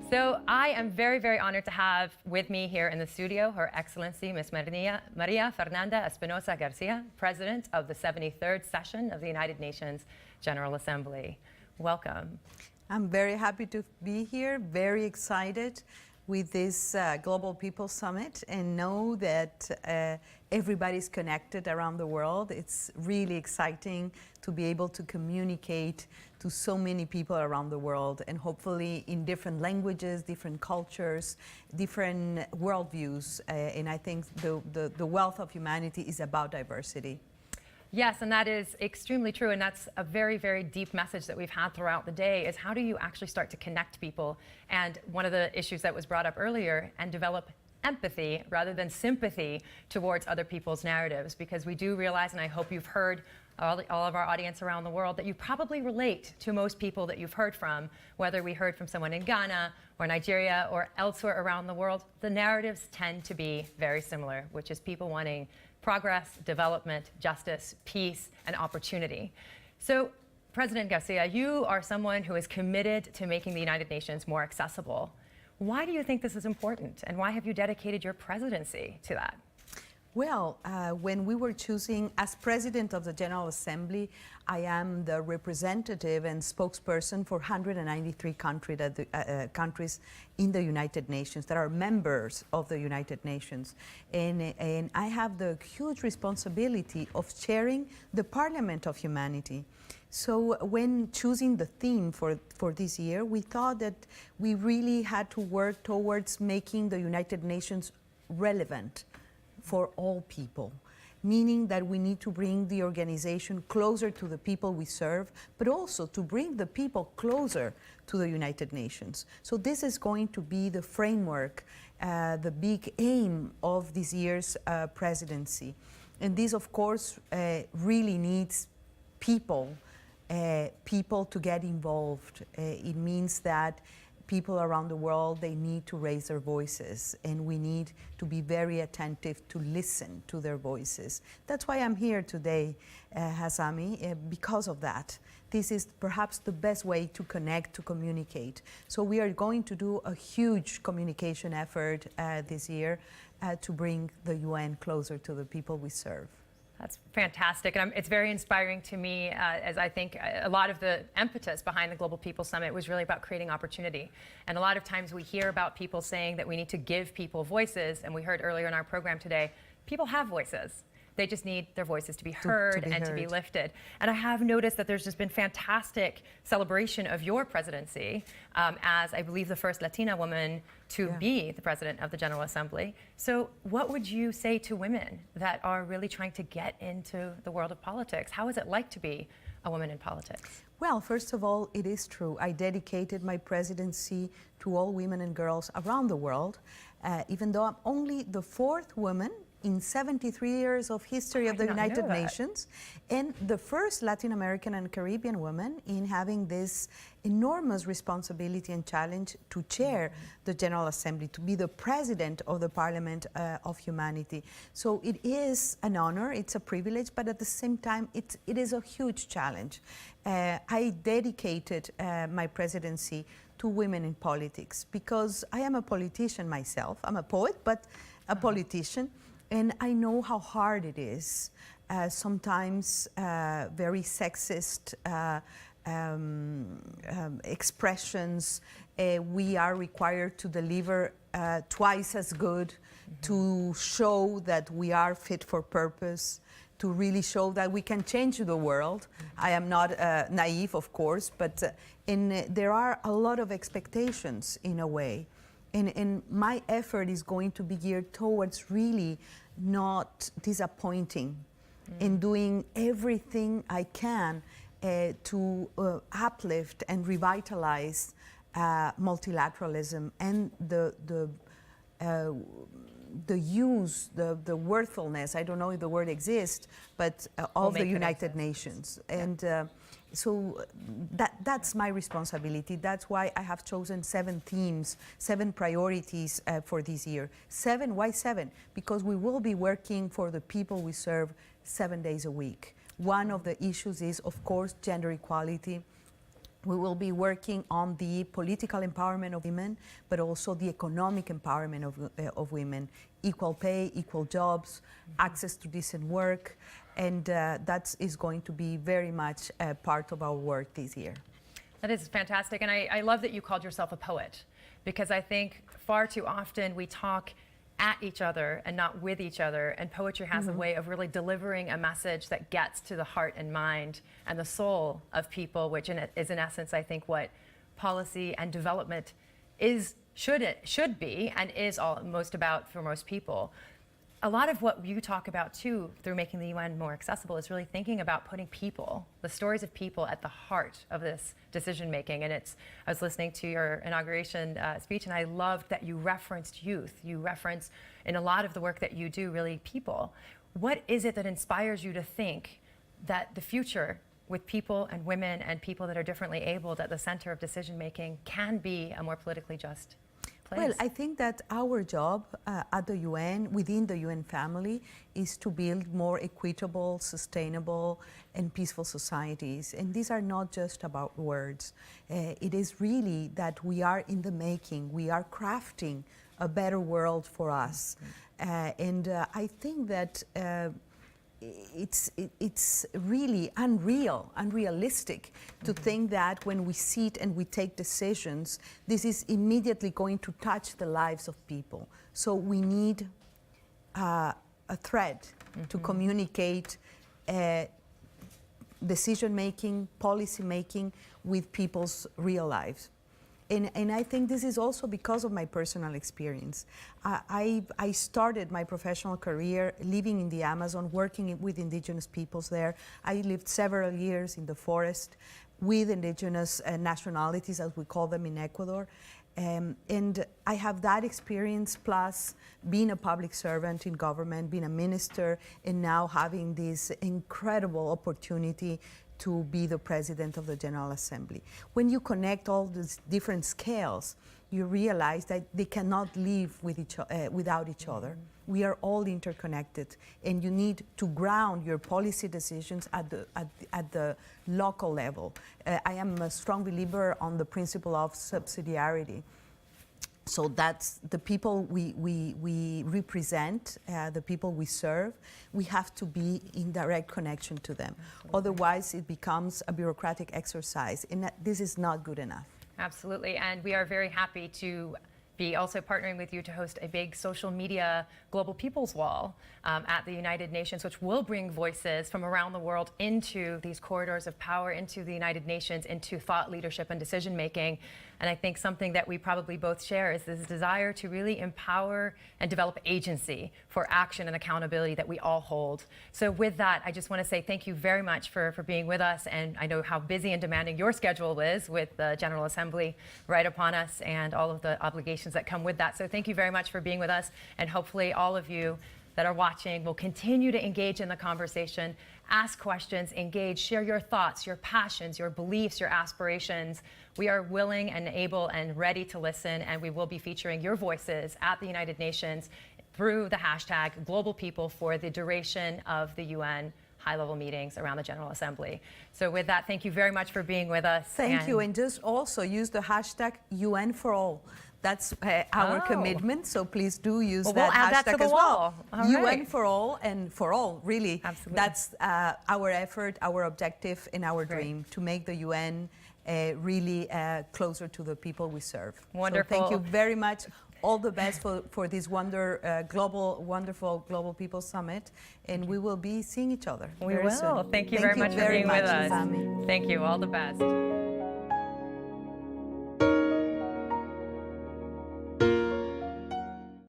So I am very, very honored to have with me here in the studio Her Excellency Miss María Fernanda Espinosa García, President of the 73rd session of the United Nations General Assembly. Welcome. I'm very happy to be here, very excited with this Global People Summit, and know that everybody's connected around the world. It's really exciting to be able to communicate to so many people around the world, and hopefully in different languages, different cultures, different worldviews. And I think the wealth of humanity is about diversity. Yes, and that is extremely true, and that's a very, very deep message that we've had throughout the day, is how do you actually start to connect people? And one of the issues that was brought up earlier, and develop empathy rather than sympathy towards other people's narratives, because we do realize, and I hope you've heard all of our audience around the world, that you probably relate to most people that you've heard from, whether we heard from someone in Ghana or Nigeria or elsewhere around the world. The narratives tend to be very similar, which is people wanting progress, development, justice, peace, and opportunity. So, President Garcia, you are someone who is committed to making the United Nations more accessible. Why do you think this is important, and why have you dedicated your presidency to that? Well, when we were choosing, as President of the General Assembly, I am the representative and spokesperson for 193 countries in the United Nations that are members of the United Nations. And I have the huge responsibility of chairing the Parliament of Humanity. So when choosing the theme for this year, we thought that we really had to work towards making the United Nations relevant for all people, meaning that we need to bring the organization closer to the people we serve, but also to bring the people closer to the United Nations. So this is going to be the framework, the big aim of this year's presidency. And this, of course, really needs people to get involved. It means that people around the world, they need to raise their voices, and we need to be very attentive to listen to their voices. That's why I'm here today, Hazami, because of that. This is perhaps the best way to connect, to communicate. So we are going to do a huge communication effort this year to bring the UN closer to the people we serve. That's fantastic, and it's very inspiring to me, as I think a lot of the impetus behind the Global People Summit was really about creating opportunity. And a lot of times we hear about people saying that we need to give people voices, and we heard earlier in our program today, people have voices. They just need their voices to be heard and to be lifted. And I have noticed that there's just been fantastic celebration of your presidency as, I believe, the first Latina woman to be the President of the General Assembly. So what would you say to women that are really trying to get into the world of politics? How is it like to be a woman in politics? Well, first of all, it is true. I dedicated my presidency to all women and girls around the world, even though I'm only the 4th woman in 73 years of history of the United Nations, and the first Latin American and Caribbean woman in having this enormous responsibility and challenge to chair the General Assembly, to be the President of the Parliament of Humanity. So it is an honor, it's a privilege, but at the same time, it is a huge challenge. I dedicated my presidency to women in politics because I am a politician myself. I'm a poet, but a politician. And I know how hard it is, sometimes very sexist expressions. We are required to deliver twice as good, to show that we are fit for purpose, to really show that we can change the world. I am not naive, of course, but there are a lot of expectations in a way. And my effort is going to be geared towards really not disappointing and doing everything I can to uplift and revitalize multilateralism and the use, the worthfulness, I don't know if the word exists, but of the United Nations. And so that's my responsibility. That's why I have chosen 7 themes, 7 priorities for this year. 7, why 7? Because we will be working for the people we serve 7 days a week. One of the issues is, of course, gender equality. We will be working on the political empowerment of women, but also the economic empowerment of women, equal pay, equal jobs, access to decent work, and that is going to be very much a part of our work this year. That is fantastic, and I love that you called yourself a poet, because I think far too often we talk at each other and not with each other, and poetry has a way of really delivering a message that gets to the heart and mind and the soul of people, which is in essence, I think, what policy and development should be and is most about for most people. A lot of what you talk about too, through making the UN more accessible, is really thinking about putting people, the stories of people, at the heart of this decision making. And I was listening to your inauguration speech, and I loved that you referenced youth. You reference in a lot of the work that you do really people. What is it that inspires you to think that the future, with people and women and people that are differently abled at the center of decision making, can be a more politically just place? Well, I think that our job at the UN, within the UN family, is to build more equitable, sustainable, and peaceful societies. And these are not just about words. It is really that we are in the making. We are crafting a better world for us. I think that it's really unrealistic to think that when we sit and we take decisions, this is immediately going to touch the lives of people. So we need a thread to communicate decision making, policy making with people's real lives. And I think this is also because of my personal experience. I started my professional career living in the Amazon, working with indigenous peoples there. I lived several years in the forest with indigenous nationalities, as we call them in Ecuador. And I have that experience, plus being a public servant in government, being a minister, and now having this incredible opportunity to be the president of the General Assembly. When you connect all these different scales, you realize that they cannot live with without each other. We are all interconnected, and you need to ground your policy decisions at the local level. I am a strong believer on the principle of subsidiarity. So that's the people we represent, the people we serve. We have to be in direct connection to them. Absolutely. Otherwise, it becomes a bureaucratic exercise, and this is not good enough. Absolutely, and we are very happy to be also partnering with you to host a big social media global people's wall at the United Nations, which will bring voices from around the world into these corridors of power, into the United Nations, into thought leadership and decision making. And I think something that we probably both share is this desire to really empower and develop agency for action and accountability that we all hold. So with that, I just want to say thank you very much for being with us. And I know how busy and demanding your schedule is with the General Assembly right upon us and all of the obligations that come with that. So thank you very much for being with us. And hopefully all of you that are watching will continue to engage in the conversation, ask questions, engage, share your thoughts, your passions, your beliefs, your aspirations. We are willing and able and ready to listen, and we will be featuring your voices at the United Nations through the hashtag Global People for the duration of the UN high-level meetings around the General Assembly. So with that, thank you very much for being with us. Thank you, and just also use the hashtag UN for all. That's our commitment, so please do use that we'll add hashtag that to the as wall. well. All UN right. for all, and for all, really. Absolutely. That's our effort, our objective, and our dream, to make the UN really closer to the people we serve. Wonderful. So thank you very much. All the best for this wonderful Global People Summit, and we will be seeing each other We very will. soon. Thank you very much for being with us. Sami. Thank you. All the best.